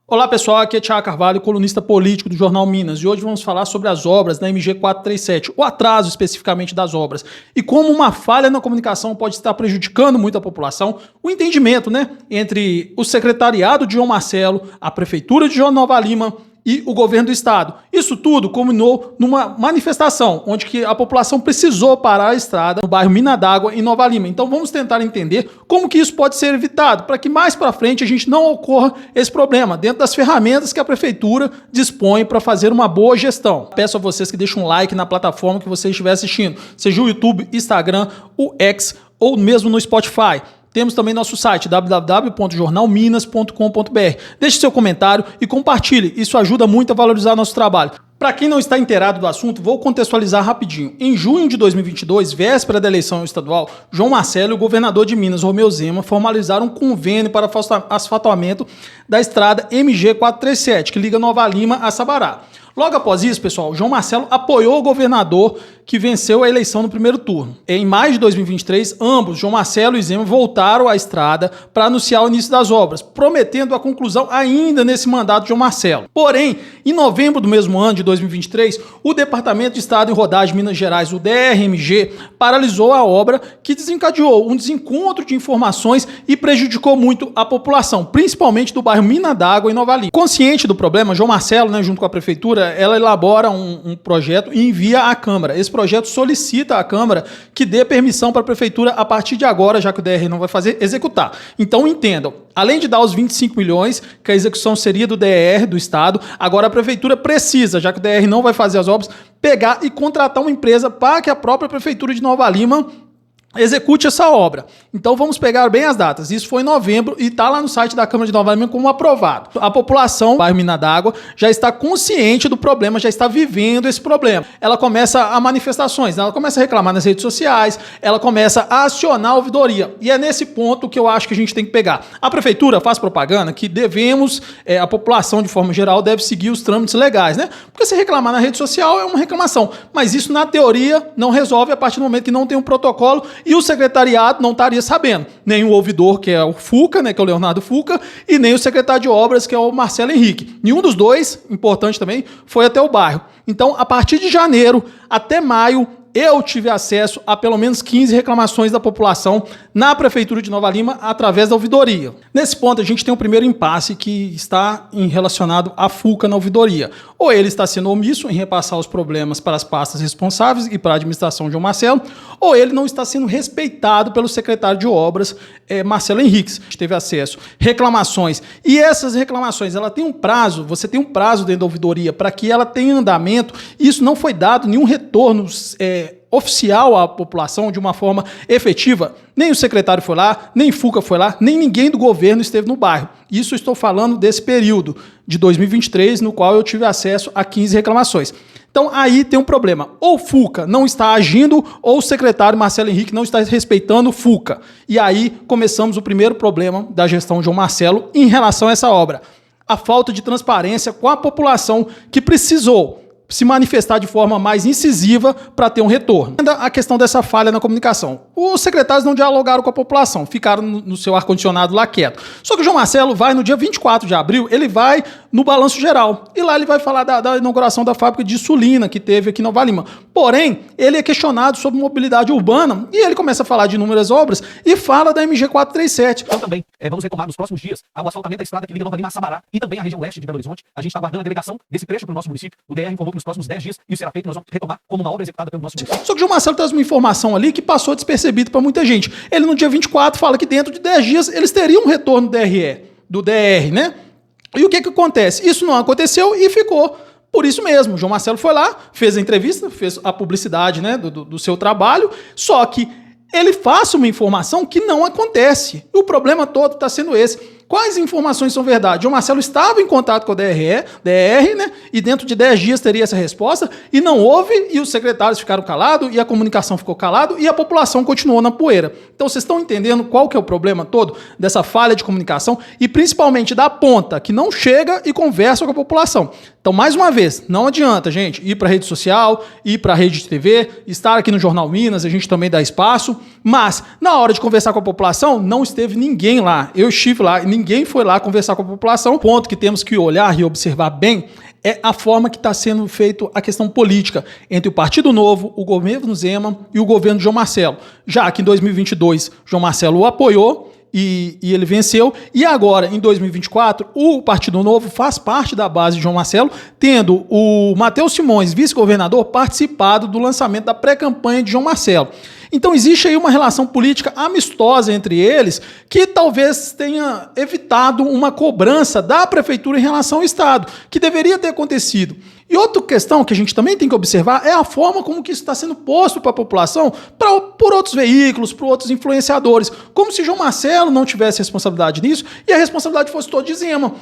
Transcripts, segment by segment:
Olá pessoal, aqui é Thiago Carvalho, colunista político do Jornal Minas, e hoje vamos falar sobre as obras da MG 437, o atraso especificamente das obras, e como uma falha na comunicação pode estar prejudicando muito a população, o entendimento entre o secretariado de João Marcelo, a prefeitura de Nova Lima e o governo do estado. Isso tudo culminou numa manifestação, onde que a população precisou parar a estrada no bairro Mina d'Água, em Nova Lima. Então vamos tentar entender como que isso pode ser evitado, para que mais para frente a gente não ocorra esse problema, dentro das ferramentas que a prefeitura dispõe para fazer uma boa gestão. Peço a vocês que deixem um like na plataforma que você estiver assistindo, seja o YouTube, Instagram, o X ou mesmo no Spotify. Temos também nosso site www.jornalminas.com.br. Deixe seu comentário e compartilhe, isso ajuda muito a valorizar nosso trabalho. Para quem não está inteirado do assunto, vou contextualizar rapidinho. Em junho de 2022, véspera da eleição estadual, João Marcelo e o governador de Minas, Romeu Zema, formalizaram um convênio para asfaltamento da estrada MG 437, que liga Nova Lima a Sabará. Logo após isso, pessoal, João Marcelo apoiou o governador que venceu a eleição no primeiro turno. Em maio de 2023, ambos, João Marcelo e Zema, voltaram à estrada para anunciar o início das obras, prometendo a conclusão ainda nesse mandato de João Marcelo. Porém, em novembro do mesmo ano de 2023, o Departamento de Estado em Rodagem de Minas Gerais, o DRMG, paralisou a obra, que desencadeou um desencontro de informações e prejudicou muito a população, principalmente do bairro Mina d'Água, em Nova Lima. Consciente do problema, João Marcelo, junto com a prefeitura, ela elabora um projeto e envia à Câmara. Esse projeto solicita à Câmara que dê permissão para a prefeitura, a partir de agora, já que o DR não vai fazer, executar. Então entendam, além de dar os 25 milhões, que a execução seria do DR, do Estado, agora a prefeitura precisa, já que o DR não vai fazer as obras, pegar e contratar uma empresa para que a própria prefeitura de Nova Lima execute essa obra. Então vamos pegar bem as datas. Isso foi em novembro e está lá no site da Câmara de Nova Lima como aprovado. A população do bairro Mina d'Água já está consciente do problema, já está vivendo esse problema. Ela começa a manifestações, ela começa a reclamar nas redes sociais, ela começa a acionar a ouvidoria. E é nesse ponto que eu acho que a gente tem que pegar. A prefeitura faz propaganda que devemos, a população de forma geral deve seguir os trâmites legais, Porque se reclamar na rede social é uma reclamação, mas isso na teoria não resolve a partir do momento que não tem um protocolo. E o secretariado não estaria sabendo, nem o ouvidor, que é o Fuca, que é o Leonardo Fuca, e nem o secretário de obras, que é o Marcelo Henrique. Nenhum dos dois, importante também, foi até o bairro. Então, a partir de janeiro até maio, eu tive acesso a pelo menos 15 reclamações da população na Prefeitura de Nova Lima através da ouvidoria. Nesse ponto, a gente tem um primeiro impasse que está relacionado à FUCA na ouvidoria. Ou ele está sendo omisso em repassar os problemas para as pastas responsáveis e para a administração de João Marcelo, ou ele não está sendo respeitado pelo secretário de obras, Marcelo Henriques. A gente teve acesso a reclamações, e essas reclamações, ela tem um prazo, você tem um prazo dentro da ouvidoria para que ela tenha andamento, e isso não foi dado nenhum retorno oficial à população de uma forma efetiva. Nem o secretário foi lá, nem Fuca foi lá, nem ninguém do governo esteve no bairro. Isso eu estou falando desse período de 2023, no qual eu tive acesso a 15 reclamações. Então aí tem um problema. Ou o Fuca não está agindo, ou o secretário Marcelo Henrique não está respeitando o Fuca. E aí começamos o primeiro problema da gestão de João Marcelo em relação a essa obra. A falta de transparência com a população que precisou se manifestar de forma mais incisiva para ter um retorno. Ainda a questão dessa falha na comunicação. Os secretários não dialogaram com a população, ficaram no seu ar-condicionado lá quieto. Só que o João Marcelo vai, no dia 24 de abril, ele vai no Balanço Geral. E lá ele vai falar da inauguração da fábrica de insulina que teve aqui em Nova Lima. Porém, ele é questionado sobre mobilidade urbana e ele começa a falar de inúmeras obras e fala da MG 437. Então também vamos retomar nos próximos dias o asfaltamento da estrada que liga Nova Lima a Sabará e também a região leste de Belo Horizonte. A gente está aguardando a delegação desse trecho para o nosso município. O DR informou que nos próximos 10 dias isso será feito, nós vamos retomar como uma obra executada pelo nosso município. Só que o João Marcelo traz uma informação ali que passou despercebido para muita gente. Ele no dia 24 fala que dentro de 10 dias eles teriam um retorno do DR, E o que acontece? Isso não aconteceu e ficou por isso mesmo. O João Marcelo foi lá, fez a entrevista, fez a publicidade do seu trabalho, só que ele passa uma informação que não acontece. O problema todo está sendo esse. Quais informações são verdade? O Marcelo estava em contato com o DR, e dentro de 10 dias teria essa resposta, e não houve, e os secretários ficaram calados, e a comunicação ficou calada, e a população continuou na poeira. Então vocês estão entendendo qual que é o problema todo dessa falha de comunicação, e principalmente da ponta, que não chega e conversa com a população. Então, mais uma vez, não adianta, gente, ir para a rede social, ir para a rede de TV, estar aqui no Jornal Minas, a gente também dá espaço, mas na hora de conversar com a população, não esteve ninguém lá. Eu estive lá, ninguém ninguém foi lá conversar com a população. O ponto que temos que olhar e observar bem é a forma que está sendo feita a questão política entre o Partido Novo, o governo Zema e o governo João Marcelo. Já que em 2022 João Marcelo o apoiou, e ele venceu, e agora, em 2024, o Partido Novo faz parte da base de João Marcelo, tendo o Matheus Simões, vice-governador, participado do lançamento da pré-campanha de João Marcelo. Então existe aí uma relação política amistosa entre eles, que talvez tenha evitado uma cobrança da prefeitura em relação ao Estado, que deveria ter acontecido. E outra questão que a gente também tem que observar é a forma como que isso está sendo posto para a população por outros veículos, por outros influenciadores, como se João Marcelo não tivesse responsabilidade nisso e a responsabilidade fosse toda de Zema.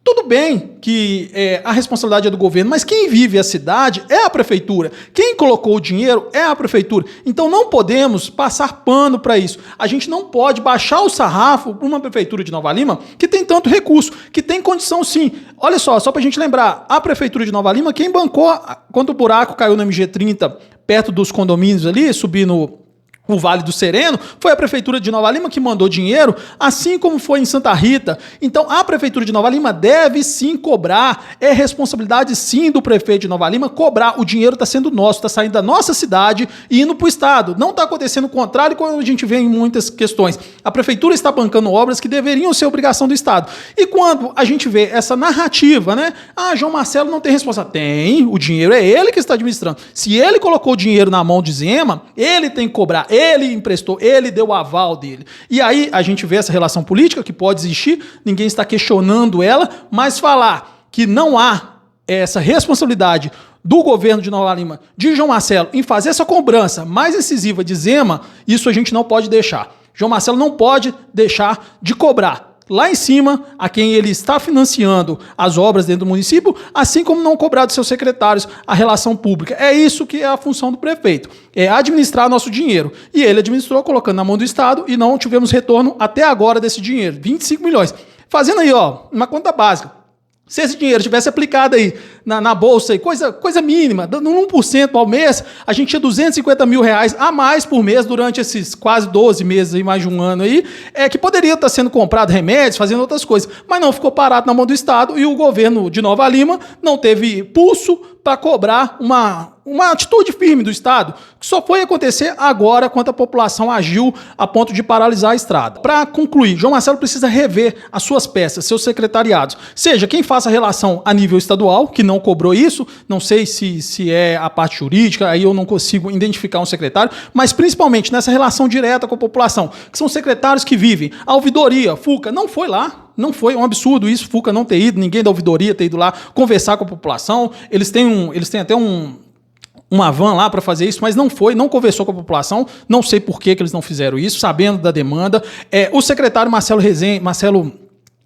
Tudo bem que a responsabilidade é do governo, mas quem vive a cidade é a prefeitura. Quem colocou o dinheiro é a prefeitura. Então não podemos passar pano para isso. A gente não pode baixar o sarrafo para uma prefeitura de Nova Lima que tem tanto recurso, que tem condição sim. Olha só para a gente lembrar, a prefeitura de Nova Lima, quem bancou quando o buraco caiu no MG30, perto dos condomínios ali, subindo o Vale do Sereno, foi a Prefeitura de Nova Lima que mandou dinheiro, assim como foi em Santa Rita. Então, a Prefeitura de Nova Lima deve sim cobrar, é responsabilidade sim do prefeito de Nova Lima cobrar. O dinheiro está sendo nosso, está saindo da nossa cidade e indo para o Estado. Não está acontecendo o contrário quando a gente vê em muitas questões. A Prefeitura está bancando obras que deveriam ser obrigação do Estado. E quando a gente vê essa narrativa, né? Ah, João Marcelo não tem responsabilidade. Tem, o dinheiro é ele que está administrando. Se ele colocou o dinheiro na mão de Zema, ele tem que cobrar. Ele emprestou, ele deu o aval dele. E aí a gente vê essa relação política que pode existir, ninguém está questionando ela, mas falar que não há essa responsabilidade do governo de Nova Lima, de João Marcelo, em fazer essa cobrança mais incisiva de Zema, isso a gente não pode deixar. João Marcelo não pode deixar de cobrar lá em cima a quem ele está financiando as obras dentro do município, assim como não cobrar dos seus secretários a relação pública. É isso que é a função do prefeito, é administrar nosso dinheiro. E ele administrou colocando na mão do Estado e não tivemos retorno até agora desse dinheiro, 25 milhões. Fazendo aí, uma conta básica. Se esse dinheiro tivesse aplicado aí na bolsa, aí, coisa mínima, dando 1% ao mês, a gente tinha 250 mil reais a mais por mês durante esses quase 12 meses, aí, mais de um ano aí, que poderia estar sendo comprado remédios, fazendo outras coisas, mas não, ficou parado na mão do Estado e o governo de Nova Lima não teve pulso para cobrar uma atitude firme do Estado, que só foi acontecer agora quando a população agiu a ponto de paralisar a estrada. Para concluir, João Marcelo precisa rever as suas peças, seus secretariados, seja quem faça a relação a nível estadual, que não cobrou isso, não sei se é a parte jurídica, aí eu não consigo identificar um secretário, mas principalmente nessa relação direta com a população, que são secretários que vivem. A ouvidoria, FUCA, não foi lá. Não foi um absurdo isso, FUCA não ter ido, ninguém da ouvidoria ter ido lá conversar com a população. Eles têm até uma van lá para fazer isso, mas não conversou com a população. Não sei por que eles não fizeram isso, sabendo da demanda. O secretário Marcelo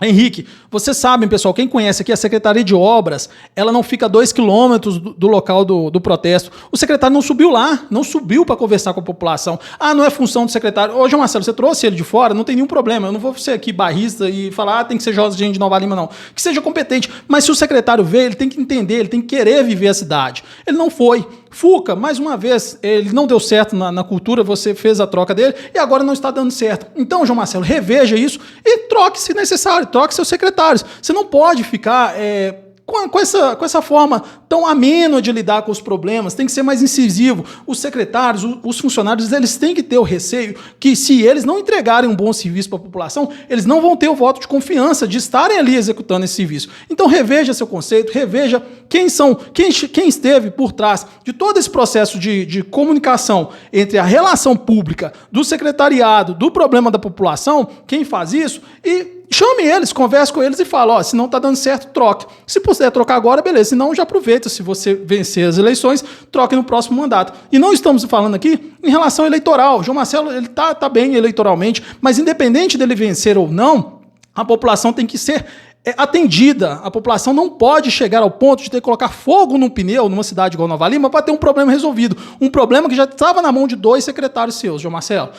Henrique, vocês sabem, pessoal, quem conhece aqui a Secretaria de Obras, ela não fica a 2 quilômetros do local do protesto. O secretário não subiu lá, não subiu para conversar com a população. Ah, não é função do secretário. Ô, João Marcelo, você trouxe ele de fora, não tem nenhum problema. Eu não vou ser aqui barrista e falar, tem que ser gente de Nova Lima, não. Que seja competente. Mas se o secretário veio, ele tem que entender, ele tem que querer viver a cidade. Ele não foi. FUCA, mais uma vez, ele não deu certo na cultura, você fez a troca dele e agora não está dando certo. Então, João Marcelo, reveja isso e troque se necessário, troque seus secretários. Você não pode ficar com essa forma tão amena de lidar com os problemas, tem que ser mais incisivo. Os secretários, os funcionários, eles têm que ter o receio que se eles não entregarem um bom serviço para a população, eles não vão ter o voto de confiança de estarem ali executando esse serviço. Então reveja seu conceito, reveja quem esteve por trás de todo esse processo de comunicação entre a relação pública do secretariado, do problema da população, quem faz isso, e chame eles, converse com eles e fala, se não está dando certo, troque. Se puder trocar agora, beleza. Se não, já aproveita. Se você vencer as eleições, troque no próximo mandato. E não estamos falando aqui em relação eleitoral. João Marcelo, ele tá bem eleitoralmente, mas independente dele vencer ou não, a população tem que ser atendida. A população não pode chegar ao ponto de ter que colocar fogo num pneu numa cidade igual Nova Lima para ter um problema resolvido. Um problema que já estava na mão de 2 secretários seus, João Marcelo.